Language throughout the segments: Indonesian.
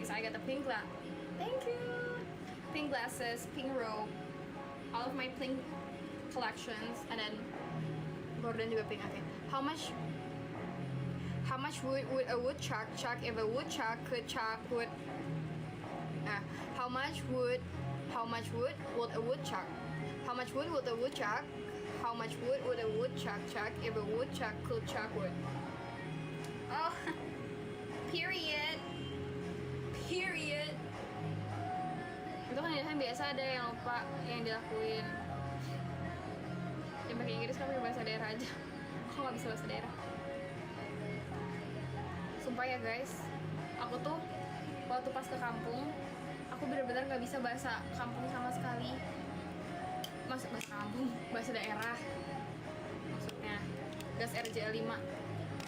because I got the pink glass. Thank you. Pink glasses, pink robe, all of my pink collections, and then Gordon juga pink. Okay. How much would a woodchuck chuck if a woodchuck could chuck wood? How much wood would a woodchuck? How much wood would a woodchuck? How much wood would a woodchuck chuck if a woodchuck could chuck wood? Oh, period. Itu kan biasa ada yang lupa yang dilakuin. Yang pakai Inggris kan pakai bahasa daerah aja. Kok nggak bisa bahasa daerah? Sumpah ya guys, aku tuh waktu pas ke kampung, aku benar-benar nggak bisa bahasa kampung sama sekali. Bahasa kampung, bahasa daerah. Maksudnya gas RJ 5.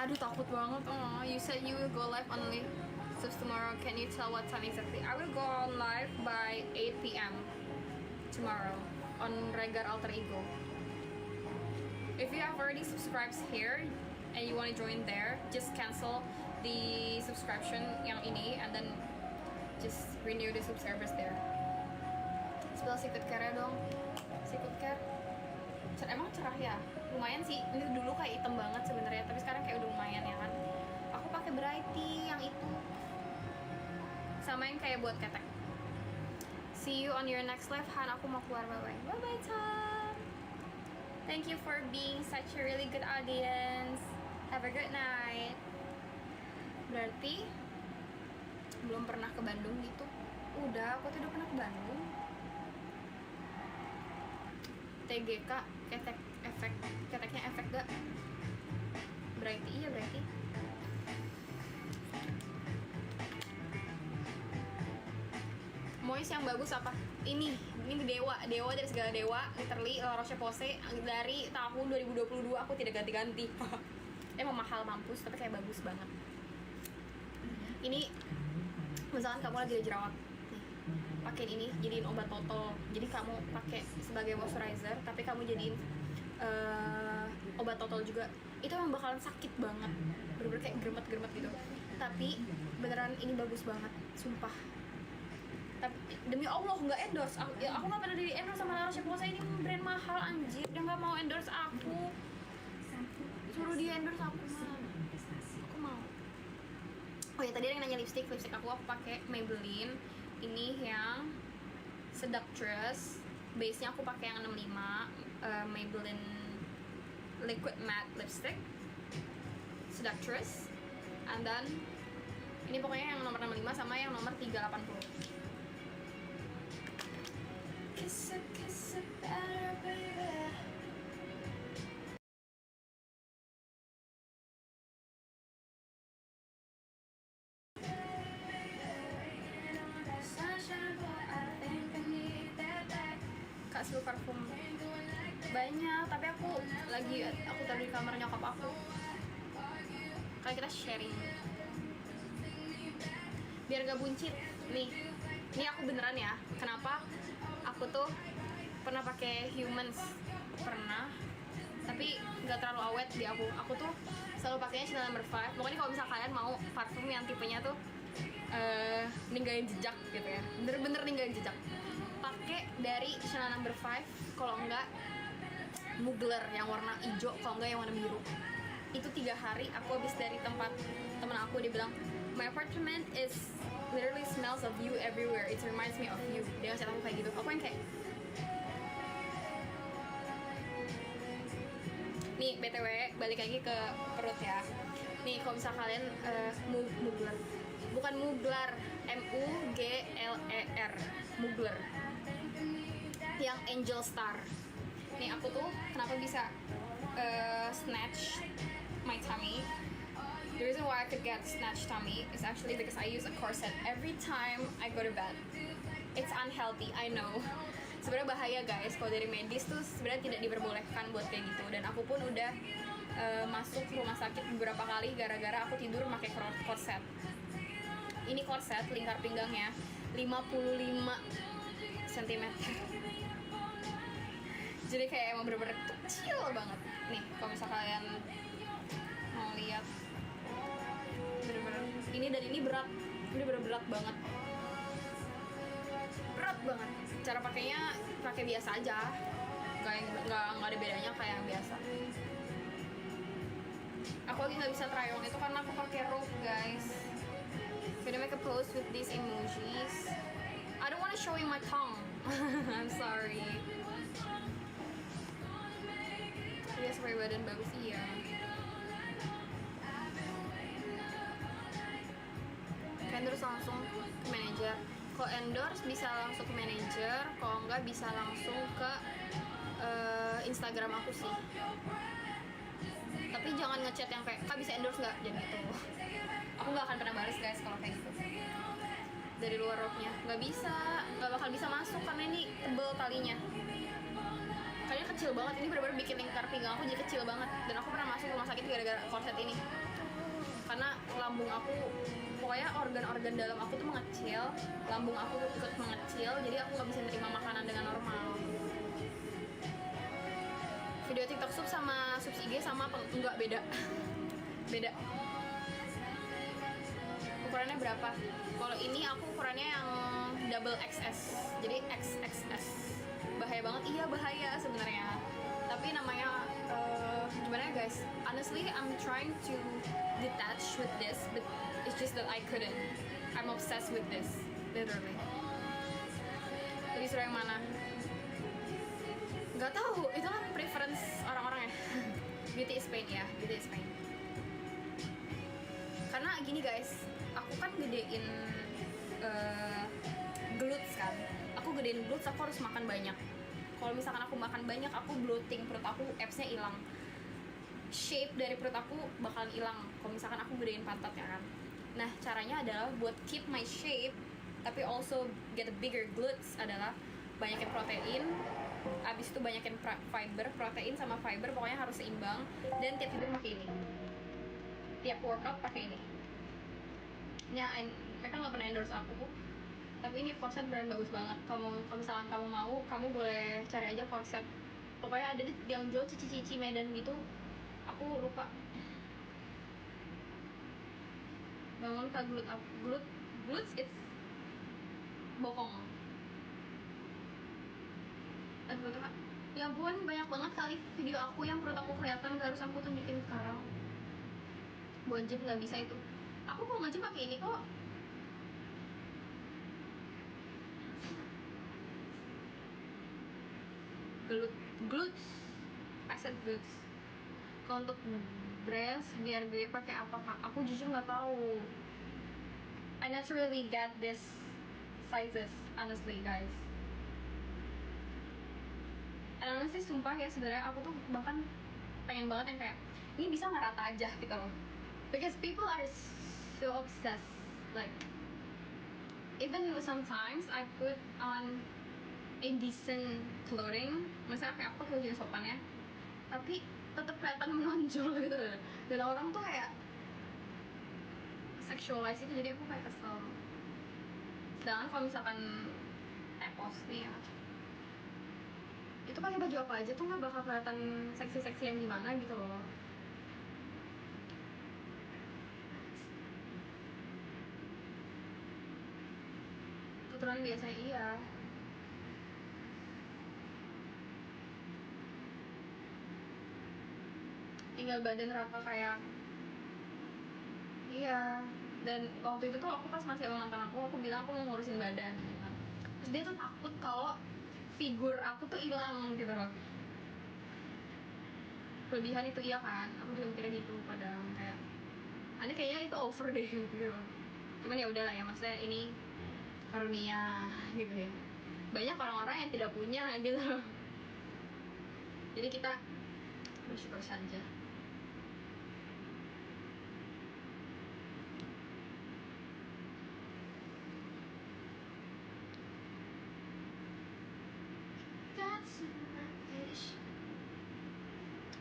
Aduh takut banget. Oh, you said you will go live only so tomorrow. Can you tell what time exactly? I will go on live by 8 p.m. tomorrow on Regar Alter Ego. If you have already subscribed here and you want to join there, just cancel the subscription yang ini and then just renew the subscribers there. Spell secret care dong. Secret care. Emang cerah ya? Lumayan sih. Ini dulu kayak hitam banget sebenarnya, tapi sekarang kayak udah lumayan ya kan. Aku pakai Brighty yang itu. Sama yang kayak buat ketek. See you on your next live, Han. Aku mau keluar, bye-bye. Bye-bye, Tom. Thank you for being such a really good audience. Have a good night. Berarti belum pernah ke Bandung gitu. Udah, aku tuh udah pernah ke Bandung. TGK, ketek, efek, keteknya efek gak? Berarti iya berarti. Moist yang bagus apa? Ini dewa dari segala dewa, literally La Roche-Posay dari tahun 2022 aku tidak ganti-ganti. Emang mahal mampus, tapi kayak bagus banget. Ini misalkan kamu lagi ada jerawat, pakai ini jadiin obat total. Jadi kamu pakai sebagai moisturizer, tapi kamu jadiin obat total juga. Itu emang bakalan sakit banget, bener-bener kayak geremet-geremet gitu. Tapi beneran ini bagus banget, sumpah. Tapi demi Allah nggak endorse aku nggak pernah di endorse sama La Roche-Posay. Ini brand mahal anjir, dia nggak mau endorse aku. Suruh dia endorse aku mau. Oh ya, tadi ada yang nanya lipstick aku pakai Maybelline ini yang Seductress. Base nya aku pakai yang 65 Maybelline Liquid Matte Lipstick Seductress, and then ini pokoknya yang nomor 65 sama yang nomor 380. Kiss it better, baby. Kak Sil parfum banyak, tapi aku taruh di kamar nyokap aku. Kalau kita sharing biar gak buncit. Nih aku beneran ya. Kenapa aku tuh pernah pakai Humans, pernah, tapi nggak terlalu awet di aku. Aku tuh selalu pakainya Chanel No. 5. Pokoknya kalau misal kalian mau parfum yang tipenya tuh ninggalin jejak gitu ya, bener-bener ninggalin jejak, pakai dari Chanel No. 5. Kalau enggak Mugler yang warna hijau, kalau enggak yang warna biru. Itu 3 hari aku habis dari tempat temen aku, dia bilang my apartment is literally smells of you everywhere, it reminds me of you. Dia ngasih aku kayak gitu. Aku yang kayak nih, BTW balik lagi ke perut ya. Nih kalau misal kalian Mugler, bukan Mugler, Mugler, Mugler yang Angel Star. Nih aku tuh kenapa bisa snatch my tummy. The reason why I could get snatched tummy is actually because I use a corset every time I go to bed. It's unhealthy, I know. Sebenarnya bahaya guys, kalau dari medis tuh sebenarnya tidak diperbolehkan buat kayak gitu. Dan aku pun udah masuk rumah sakit beberapa kali gara-gara aku tidur pakai korset. Ini korset lingkar pinggangnya 55 cm. Jadi kayak emang bener-bener kecil banget. Nih, kalau misal kalian mau lihat, bener-bener ini, dan ini berat Ini bener berat banget, berat banget. Cara pakainya pakai biasa aja, nggak ada bedanya kayak yang biasa. Aku lagi nggak bisa try on itu karena aku pakai rope, guys. Gonna make a post with these emojis. I don't wanna show you my tongue. I'm sorry. Dia spray badan bagus, iya. Kan terus langsung ke manajer. Kalau endorse bisa langsung ke manajer, kalau enggak bisa langsung ke Instagram aku sih. Tapi jangan ngechat yang kayak, "Kak bisa endorse nggak?" Jangan gitu. Aku nggak akan pernah balas, guys, kalau kayak gitu. Dari luar rope-nya nggak bisa, nggak bakal bisa masuk karena ini tebel talinya. Kayaknya kecil banget, ini benar-benar bikin lingkar pinggang aku jadi kecil banget. Dan aku pernah masuk rumah sakit gara-gara korset ini. Karena lambung aku, pokoknya organ-organ dalam aku tuh mengecil, lambung aku ikut mengecil, jadi aku nggak bisa nerima makanan dengan normal. Video TikTok Sub sama Subs IG sama apa? Enggak, beda. Beda. Ukurannya berapa? Kalau ini aku ukurannya yang double XS, jadi XXS. Bahaya banget, iya bahaya sebenarnya. Tapi namanya gimana ya, guys? Honestly, I'm trying to detach with this, but it's just that I couldn't. I'm obsessed with this, literally. Lebih suruh yang mana? Gak tahu, itu kan preference orang-orang ya. Beauty is pain ya, beauty is pain. Karena gini, guys, aku kan gedein glutes kan. Aku gedein glutes, aku harus makan banyak. Kalau misalkan aku makan banyak, aku bloating, perut aku abs-nya hilang. Shape dari perut aku bakalan hilang kalau misalkan aku gedein pantat ya kan. Nah, caranya adalah buat keep my shape tapi also get a bigger glutes adalah banyakin protein, abis itu banyakin fiber, protein sama fiber pokoknya harus seimbang, dan tiap tidur pakai ini, tiap workout pakai ini. Ya, mereka nggak pernah endorse aku, tapi ini Corset brand bagus banget. Kalau misalkan kamu mau, kamu boleh cari aja Corset. Pokoknya ada yang jual cici-cici Medan gitu, aku lupa. Bangun ke glutes it's bokong. Ya ampun, banyak banget kali video aku yang perut aku kelihatan, gak harus aku tunjukin sekarang. Buat gym nggak bisa itu. Aku mau nge-gym pakai ini kok. Glutes. I said glutes. Kalau untuk breast biar gue pakai apa, Kak? Aku jujur nggak tahu. I naturally get this sizes, honestly, guys. And honestly, sumpah ya, sebenarnya aku tuh bahkan pengen banget yang kayak ini bisa nggak rata aja gitu loh. Because people are so obsessed, like even sometimes I put on indecent clothing, misalnya kayak aku pakai jeans sopan ya, tapi tetap kelihatan menonjol gitu. Dan orang tuh kayak sexualize itu, jadi aku kayak kesel. Sedangkan kalau misalkan post nih ya, itu pakai baju apa aja tuh nggak bakal kelihatan seksi-seksi yang gimana gitu loh. Tuturan biasa iya. Tinggal badan rata kayak iya. Dan waktu itu tuh aku pas masih sama mantan aku bilang aku mau ngurusin badan gitu. Terus dia tuh takut kalau figur aku tuh hilang gitu loh. Kelebihan itu iya kan, aku juga mikirnya gitu, padahal kayak ada kayaknya itu over deh gitu. Cuman ya udahlah ya, maksudnya ini karunia gitu ya. Banyak orang-orang yang tidak punya gitu loh. Jadi kita bersyukur saja.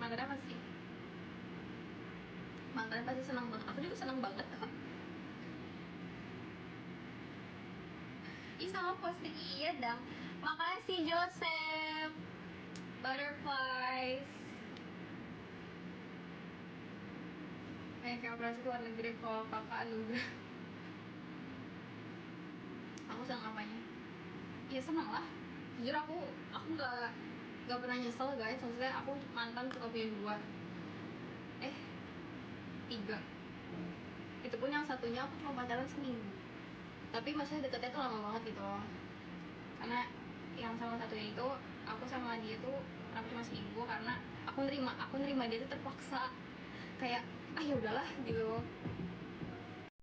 Mantan apa sih? Mantan pasti senang banget. Aku juga senang banget kok. Ih, sama posting iya dong. Makasih Joseph. Butterflies. Kayak operasi keluar negeri kalau kakak anugerah. ya seneng lah. Jujur aku nggak pernah nyesel guys. Maksudnya aku mantan cuma punya 2, 3. Itu pun yang satunya aku cuma pacaran seminggu, tapi maksudnya deketnya tuh lama banget gitu loh. Karena yang sama satunya itu aku sama dia tuh kenapa cuma seminggu, karena aku nerima dia tuh terpaksa, kayak ya udahlah gitu.